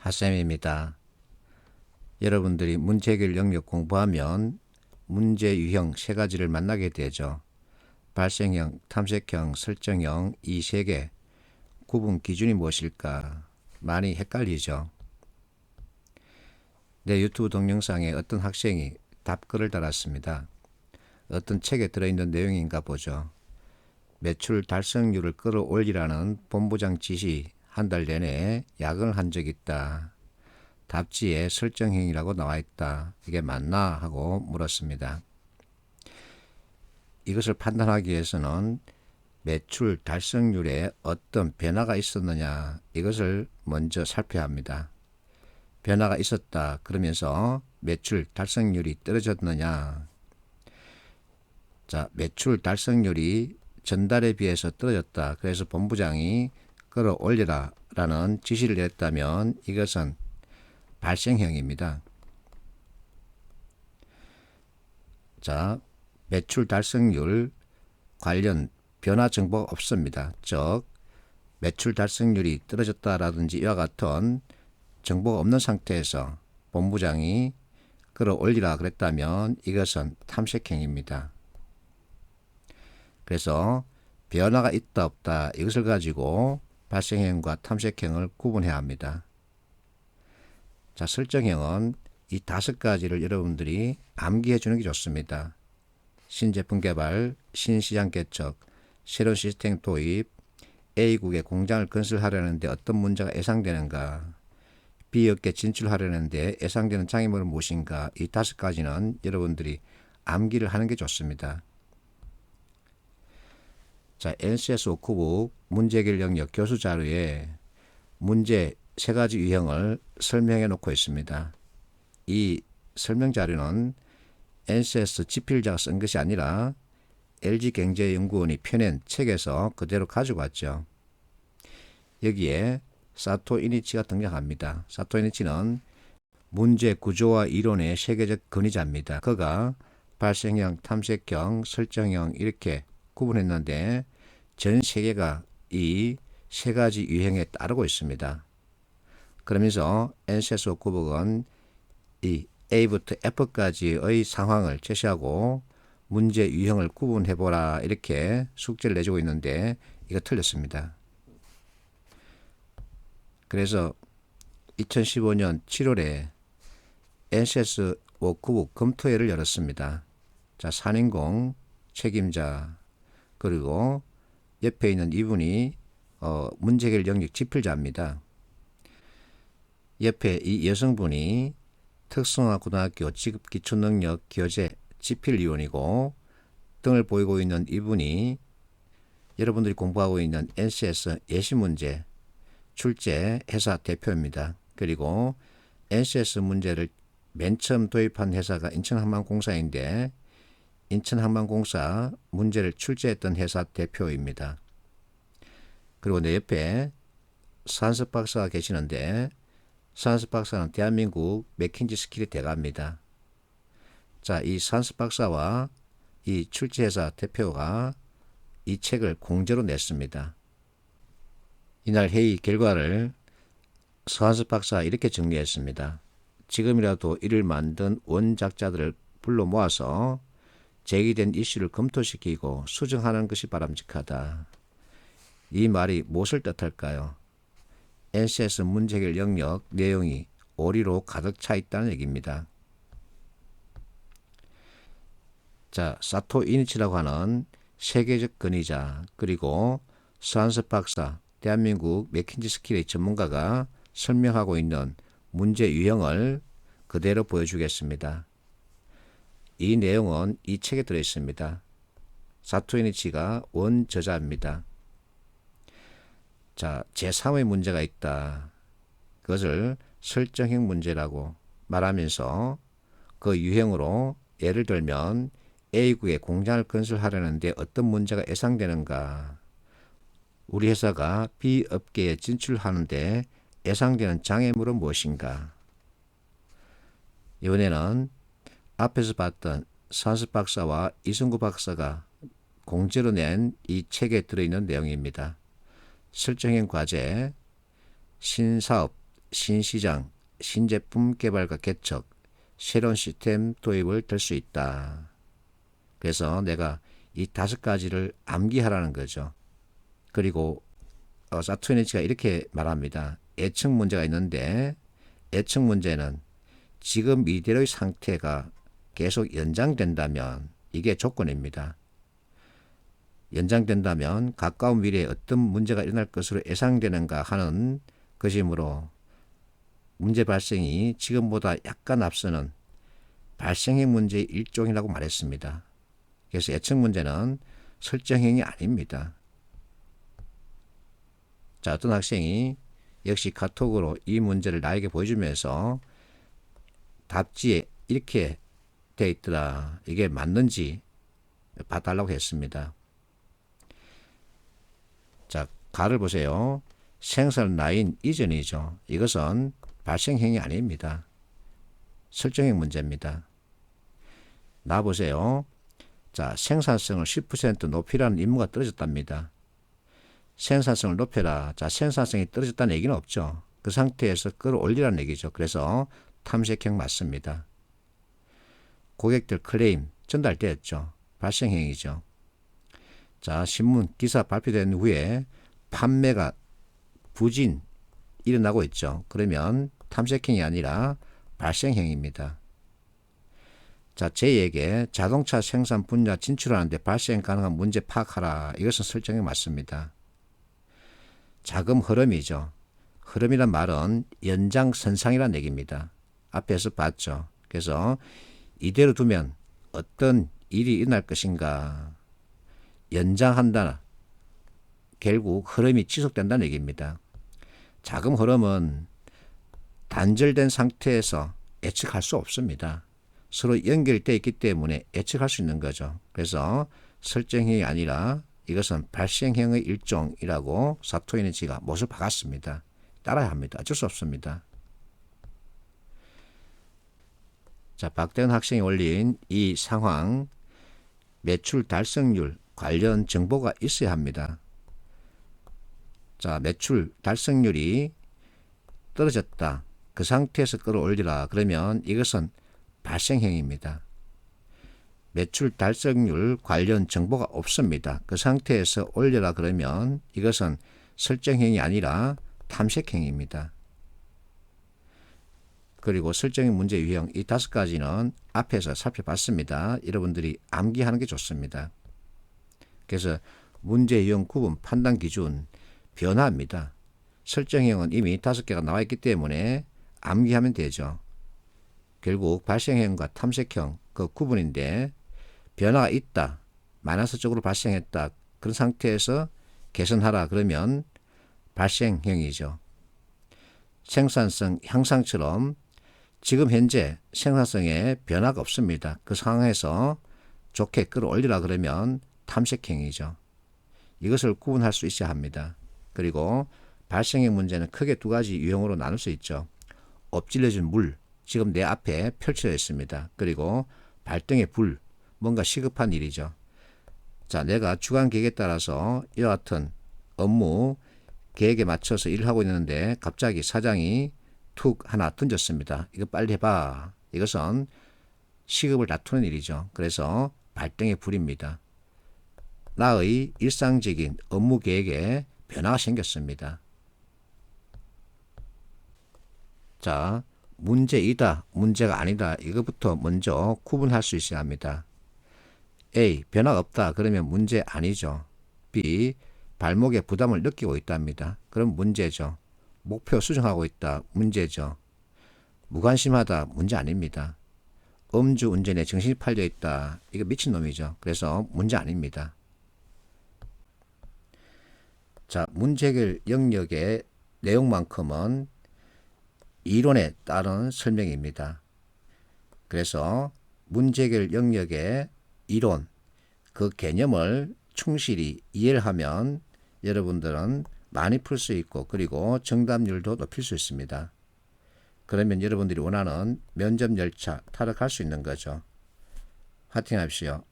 핫쌤입니다. 여러분들이 문제 해결 영역 공부하면 문제 유형 세 가지를 만나게 되죠. 발생형, 탐색형, 설정형 이 세 개 구분 기준이 무엇일까 많이 헷갈리죠. 내 유튜브 동영상에 어떤 학생이 답글을 달았습니다. 어떤 책에 들어있는 내용인가 보죠. 매출 달성률을 끌어올리라는 본부장 지시 한 달 내내 야근을 한 적이 있다. 답지에 설정형이라고 나와 있다. 이게 맞나 하고 물었습니다. 이것을 판단하기 위해서는 매출 달성률에 어떤 변화가 있었느냐 이것을 먼저 살펴야 합니다. 변화가 있었다 그러면서 매출 달성률이 떨어졌느냐. 자, 매출 달성률이 전달에 비해서 떨어졌다. 그래서 본부장이 끌어올려라 라는 지시를 냈다면 이것은 발생형입니다. 자, 매출 달성률 관련 변화 정보가 없습니다. 즉, 매출 달성률이 떨어졌다라든지 이와 같은 정보가 없는 상태에서 본부장이 끌어올리라 그랬다면 이것은 탐색형입니다. 그래서 변화가 있다 없다 이것을 가지고 발생형과 탐색형을 구분해야 합니다. 자, 설정형은 이 5가지를 여러분들이 암기해 주는 게 좋습니다. 신제품 개발, 신시장 개척, 새로운 시스템 도입, A국에 공장을 건설하려는데 어떤 문제가 예상되는가, B업계 진출하려는데 예상되는 장애물은 무엇인가, 이 5가지는 여러분들이 암기를 하는 게 좋습니다. 자, NCS 워크북 문제 해결 영역 교수 자료에 문제 3가지 유형을 설명해 놓고 있습니다. 이 설명 자료는 NCS 집필자가 쓴 것이 아니라 LG경제연구원이 펴낸 책에서 그대로 가지고 왔죠. 여기에 사토 이니치가 등장합니다. 사토 이니치는 문제 구조와 이론의 세계적 권위자입니다. 그가 발생형, 탐색형, 설정형 이렇게 구분했는데 전 세계가 이 3가지 유형에 따르고 있습니다. 그러면서 NCS 워크북은 이 A부터 F까지의 상황을 제시하고 문제 유형을 구분해보라 이렇게 숙제를 내주고 있는데 이거 틀렸습니다. 그래서 2015년 7월에 NCS 워크북 검토회를 열었습니다. 자, 산인공 책임자 그리고 옆에 있는 이분이 문제 해결 영역 집필자입니다. 옆에 이 여성분이 특성화고등학교 지급기초능력 교재 집필위원이고 등을 보이고 있는 이분이 여러분들이 공부하고 있는 NCS 예시문제 출제 회사 대표입니다. 그리고 NCS 문제를 맨 처음 도입한 회사가 인천항만공사인데 인천항만공사 문제를 출제했던 회사 대표입니다. 그리고 내 옆에 산섭 박사가 계시는데 산섭 박사는 대한민국 맥킨지 스킬이 대가입니다. 자, 이 산섭 박사와 이 출제회사 대표가 이 책을 공제로 냈습니다. 이날 회의 결과를 산섭 박사가 이렇게 정리했습니다. 지금이라도 이를 만든 원작자들을 불러 모아서 제기된 이슈를 검토시키고 수정하는 것이 바람직하다. 이 말이 무엇을 뜻할까요? NCS 문제 해결 영역 내용이 오리로 가득 차 있다는 얘기입니다. 자, 사토 이니치라고 하는 세계적 권위자 그리고 산섭 박사 대한민국 맥킨지 스킬의 전문가가 설명하고 있는 문제 유형을 그대로 보여주겠습니다. 이 내용은 이 책에 들어있습니다. 사토 이니치가 원저자입니다. 자, 제3의 문제가 있다. 그것을 설정형 문제라고 말하면서 그 유형으로 예를 들면 A국에 공장을 건설하려는데 어떤 문제가 예상되는가? 우리 회사가 B업계에 진출하는데 예상되는 장애물은 무엇인가? 이번에는 앞에서 봤던 산섭 박사와 이승구 박사가 공제로 낸 이 책에 들어있는 내용입니다. 설정형 과제, 신사업, 신시장, 신제품 개발과 개척, 새로운 시스템 도입을 될 수 있다. 그래서 내가 이 5가지를 암기하라는 거죠. 그리고 사토이니치가 이렇게 말합니다. 예측 문제가 있는데 예측 문제는 지금 이대로의 상태가 계속 연장된다면 이게 조건입니다. 연장된다면 가까운 미래에 어떤 문제가 일어날 것으로 예상되는가 하는 것이므로 문제 발생이 지금보다 약간 앞서는 발생행 문제의 일종이라고 말했습니다. 그래서 예측 문제는 설정행위 아닙니다. 자, 어떤 학생이 역시 카톡으로 이 문제를 나에게 보여주면서 답지에 이렇게 돼 있더라. 이게 맞는지 봐달라고 했습니다. 자, 가를 보세요. 생산 라인 이전이죠. 이것은 발생행위 아닙니다. 설정행 문제입니다. 나 보세요. 자, 생산성을 10% 높이라는 임무가 떨어졌답니다. 생산성을 높여라. 자, 생산성이 떨어졌다는 얘기는 없죠. 그 상태에서 끌어올리라는 얘기죠. 그래서 탐색형 맞습니다. 고객들 클레임 전달되었죠. 발생행위죠. 자, 신문 기사 발표된 후에 판매가 부진 일어나고 있죠. 그러면 탐색행위 아니라 발생행위입니다. 자, J에게 자동차 생산 분야 진출하는데 발생 가능한 문제 파악하라. 이것은 설정이 맞습니다. 자금 흐름이죠. 흐름이란 말은 연장선상이라는 얘기입니다. 앞에서 봤죠. 그래서 이대로 두면 어떤 일이 일어날 것인가. 연장한다. 결국 흐름이 지속된다는 얘기입니다. 자금 흐름은 단절된 상태에서 예측할 수 없습니다. 서로 연결되어 있기 때문에 예측할 수 있는 거죠. 그래서 설정형이 아니라 이것은 발생형의 일종이라고 사토이니치가 못을 박았습니다. 따라야 합니다. 어쩔 수 없습니다. 자, 박대현 학생이 올린 이 상황, 매출 달성률 관련 정보가 있어야 합니다. 자, 매출 달성률이 떨어졌다. 그 상태에서 끌어올리라. 그러면 이것은 발생행위입니다. 매출 달성률 관련 정보가 없습니다. 그 상태에서 올려라 그러면 이것은 설정행위 아니라 탐색행위입니다. 그리고 설정행 문제 유형 이 5가지는 앞에서 살펴봤습니다. 여러분들이 암기하는 게 좋습니다. 그래서 문제 유형 구분 판단 기준 변화입니다. 설정형은 이미 5개가 나와 있기 때문에 암기하면 되죠. 결국 발생형과 탐색형 그 구분인데 변화가 있다. 마이너스 쪽으로 발생했다. 그런 상태에서 개선하라 그러면 발생형이죠. 생산성 향상처럼 지금 현재 생산성에 변화가 없습니다. 그 상황에서 좋게 끌어올리라 그러면 탐색형이죠. 이것을 구분할 수 있어야 합니다. 그리고 발생형 문제는 크게 2가지 유형으로 나눌 수 있죠. 엎질러진 물, 지금 내 앞에 펼쳐져 있습니다. 그리고 발등의 불, 뭔가 시급한 일이죠. 자, 내가 주간 계획에 따라서 이와 같은 업무 계획에 맞춰서 일을 하고 있는데 갑자기 사장이 툭 하나 던졌습니다. 이거 빨리 해봐. 이것은 시급을 다투는 일이죠. 그래서 발등의 불입니다. 나의 일상적인 업무 계획에 변화가 생겼습니다. 자, 문제이다, 문제가 아니다. 이것부터 먼저 구분할 수 있어야 합니다. A. 변화가 없다. 그러면 문제 아니죠. B. 발목에 부담을 느끼고 있답니다. 그럼 문제죠. 목표 수정하고 있다. 문제죠. 무관심하다. 문제 아닙니다. 음주운전에 정신이 팔려 있다. 이거 미친놈이죠. 그래서 문제 아닙니다. 자, 문제 해결 영역의 내용만큼은 이론에 따른 설명입니다. 그래서 문제 해결 영역의 이론, 그 개념을 충실히 이해를 하면 여러분들은 많이 풀 수 있고 그리고 정답률도 높일 수 있습니다. 그러면 여러분들이 원하는 면접 열차 타락할 수 있는 거죠. 화이팅 합시오.